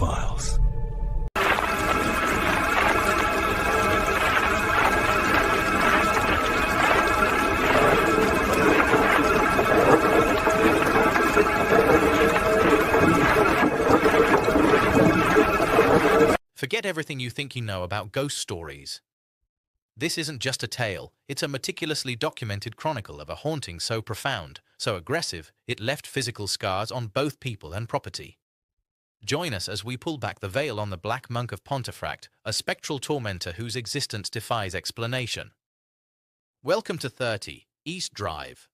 Files. Forget everything you think you know about ghost stories. This isn't just a tale, it's a meticulously documented chronicle of a haunting so profound, so aggressive, it left physical scars on both people and property. Join us as we pull back the veil on the Black Monk of Pontefract, a spectral tormentor whose existence defies explanation. Welcome to 30 East Drive.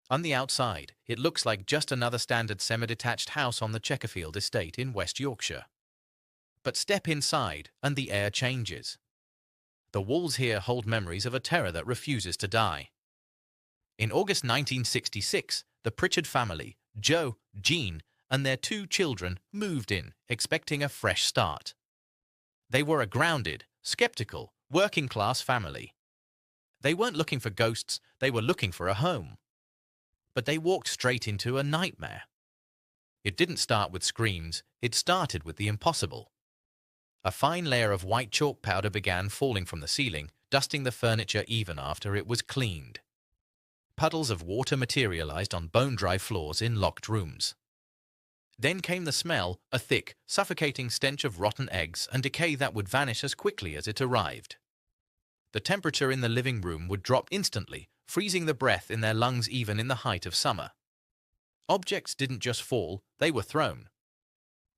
On the outside, it looks like just another standard semi-detached house on the Chesterfield estate in West Yorkshire. But step inside, and the air changes. The walls here hold memories of a terror that refuses to die. In August 1966, the Pritchard family, Joe, Jean, and their 2 children moved in, expecting a fresh start. They were a grounded, skeptical, working-class family. They weren't looking for ghosts, they were looking for a home. But they walked straight into a nightmare. It didn't start with screams, it started with the impossible. A fine layer of white chalk powder began falling from the ceiling, dusting the furniture even after it was cleaned. Puddles of water materialized on bone-dry floors in locked rooms. Then came the smell, a thick, suffocating stench of rotten eggs and decay that would vanish as quickly as it arrived. The temperature in the living room would drop instantly, freezing the breath in their lungs even in the height of summer. Objects didn't just fall, they were thrown.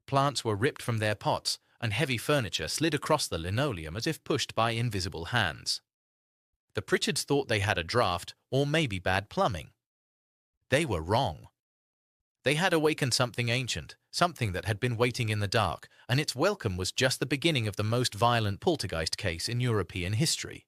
Plants were ripped from their pots, and heavy furniture slid across the linoleum as if pushed by invisible hands. The Pritchards thought they had a draft, or maybe bad plumbing. They were wrong. They had awakened something ancient, something that had been waiting in the dark, and its welcome was just the beginning of the most violent poltergeist case in European history.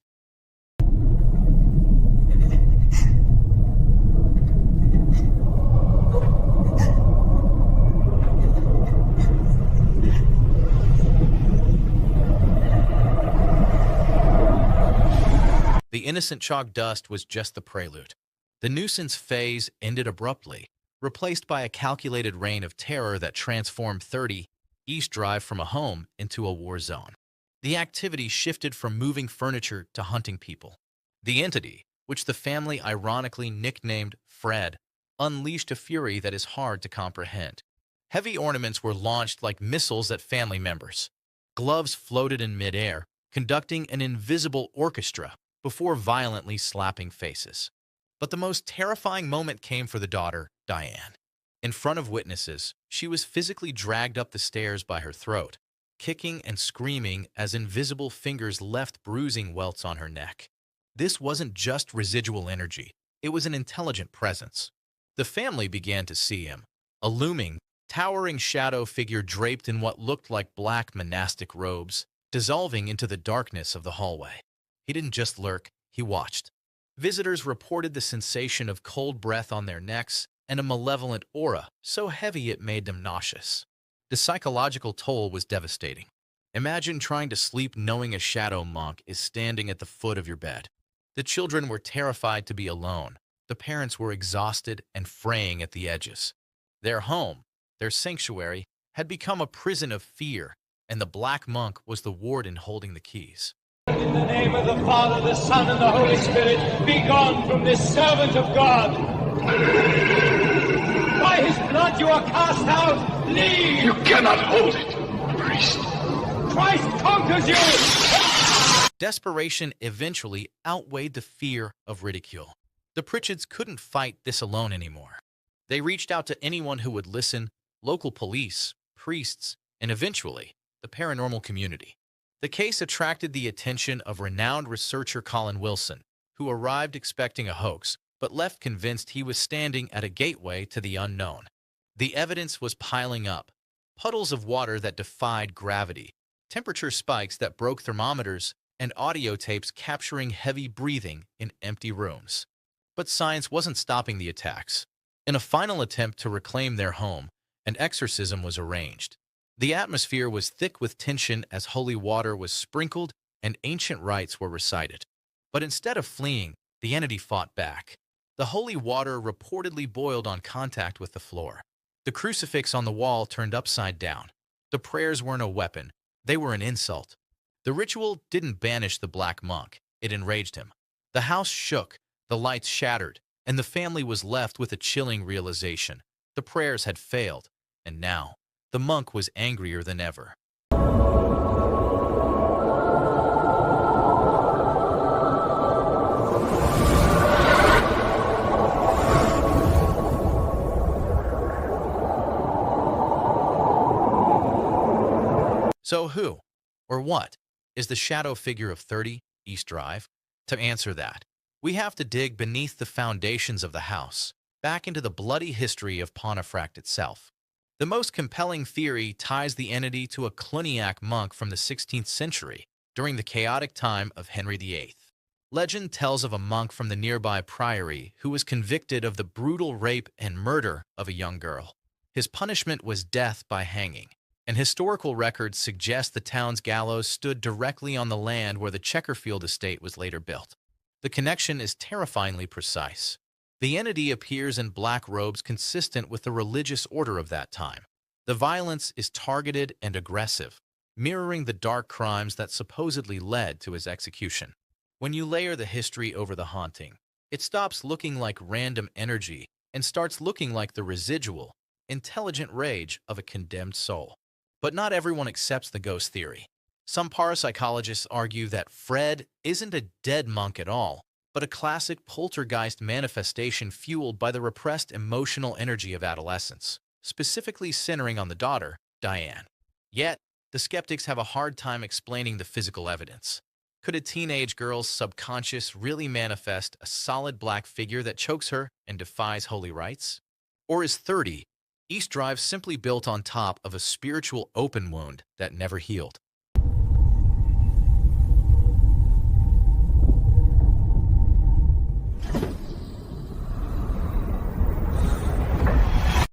The innocent chalk dust was just the prelude. The nuisance phase ended abruptly, replaced by a calculated reign of terror that transformed 30 East Drive from a home into a war zone. The activity shifted from moving furniture to hunting people. The entity, which the family ironically nicknamed Fred, unleashed a fury that is hard to comprehend. Heavy ornaments were launched like missiles at family members. Gloves floated in midair, conducting an invisible orchestra before violently slapping faces. But the most terrifying moment came for the daughter, Diane. In front of witnesses, she was physically dragged up the stairs by her throat, kicking and screaming as invisible fingers left bruising welts on her neck. This wasn't just residual energy, it was an intelligent presence. The family began to see him, a looming, towering shadow figure draped in what looked like black monastic robes, dissolving into the darkness of the hallway. He didn't just lurk, he watched. Visitors reported the sensation of cold breath on their necks and a malevolent aura so heavy it made them nauseous. The psychological toll was devastating. Imagine trying to sleep knowing a shadow monk is standing at the foot of your bed. The children were terrified to be alone. The parents were exhausted and fraying at the edges. Their home, their sanctuary, had become a prison of fear, and the Black Monk was the warden holding the keys. In the name of the Father, the Son, and the Holy Spirit, be gone from this servant of God. By his blood you are cast out. Leave! You cannot hold it, priest. Christ conquers you! Desperation eventually outweighed the fear of ridicule. The Pritchards couldn't fight this alone anymore. They reached out to anyone who would listen, local police, priests, and eventually, the paranormal community. The case attracted the attention of renowned researcher Colin Wilson, who arrived expecting a hoax, but left convinced he was standing at a gateway to the unknown. The evidence was piling up. Puddles of water that defied gravity, temperature spikes that broke thermometers, and audio tapes capturing heavy breathing in empty rooms. But science wasn't stopping the attacks. In a final attempt to reclaim their home, an exorcism was arranged. The atmosphere was thick with tension as holy water was sprinkled and ancient rites were recited. But instead of fleeing, the entity fought back. The holy water reportedly boiled on contact with the floor. The crucifix on the wall turned upside down. The prayers weren't a weapon, they were an insult. The ritual didn't banish the Black Monk, it enraged him. The house shook, the lights shattered, and the family was left with a chilling realization. The prayers had failed, and now the monk was angrier than ever. So who, or what, is the shadow figure of 30 East Drive? To answer that, we have to dig beneath the foundations of the house, back into the bloody history of Pontefract itself. The most compelling theory ties the entity to a Cluniac monk from the 16th century, during the chaotic time of Henry VIII. Legend tells of a monk from the nearby priory who was convicted of the brutal rape and murder of a young girl. His punishment was death by hanging, and historical records suggest the town's gallows stood directly on the land where the Chequerfield estate was later built. The connection is terrifyingly precise. The entity appears in black robes consistent with the religious order of that time. The violence is targeted and aggressive, mirroring the dark crimes that supposedly led to his execution. When you layer the history over the haunting, it stops looking like random energy and starts looking like the residual, intelligent rage of a condemned soul. But not everyone accepts the ghost theory. Some parapsychologists argue that Fred isn't a dead monk at all, but a classic poltergeist manifestation fueled by the repressed emotional energy of adolescence, specifically centering on the daughter, Diane. Yet, the skeptics have a hard time explaining the physical evidence. Could a teenage girl's subconscious really manifest a solid black figure that chokes her and defies holy rites? Or is 30 East Drive simply built on top of a spiritual open wound that never healed?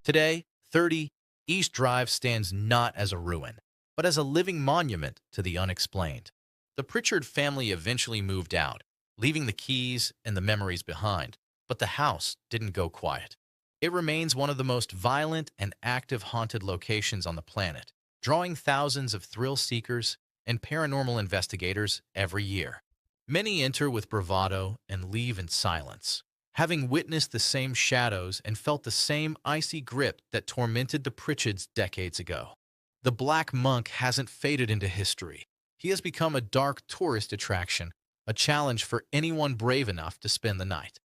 Today, 30 East Drive stands not as a ruin, but as a living monument to the unexplained. The Pritchard family eventually moved out, leaving the keys and the memories behind, but the house didn't go quiet. It remains one of the most violent and active haunted locations on the planet, drawing thousands of thrill seekers and paranormal investigators every year. Many enter with bravado and leave in silence, having witnessed the same shadows and felt the same icy grip that tormented the Pritchards decades ago. The Black Monk hasn't faded into history. He has become a dark tourist attraction, a challenge for anyone brave enough to spend the night.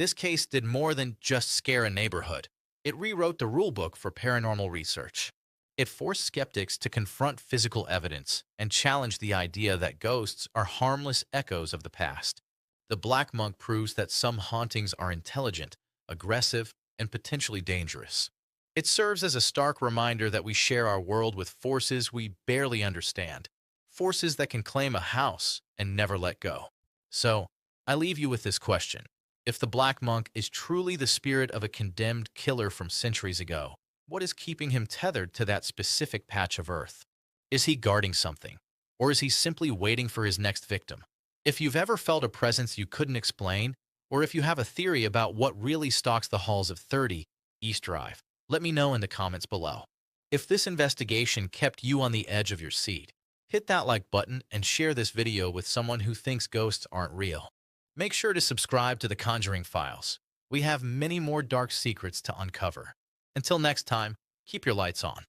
This case did more than just scare a neighborhood. It rewrote the rulebook for paranormal research. It forced skeptics to confront physical evidence and challenge the idea that ghosts are harmless echoes of the past. The Black Monk proves that some hauntings are intelligent, aggressive, and potentially dangerous. It serves as a stark reminder that we share our world with forces we barely understand, forces that can claim a house and never let go. So, I leave you with this question. If the Black Monk is truly the spirit of a condemned killer from centuries ago, what is keeping him tethered to that specific patch of earth? Is he guarding something? Or is he simply waiting for his next victim? If you've ever felt a presence you couldn't explain, or if you have a theory about what really stalks the halls of 30 East Drive, let me know in the comments below. If this investigation kept you on the edge of your seat, hit that like button and share this video with someone who thinks ghosts aren't real. Make sure to subscribe to the Conjuring Files. We have many more dark secrets to uncover. Until next time, keep your lights on.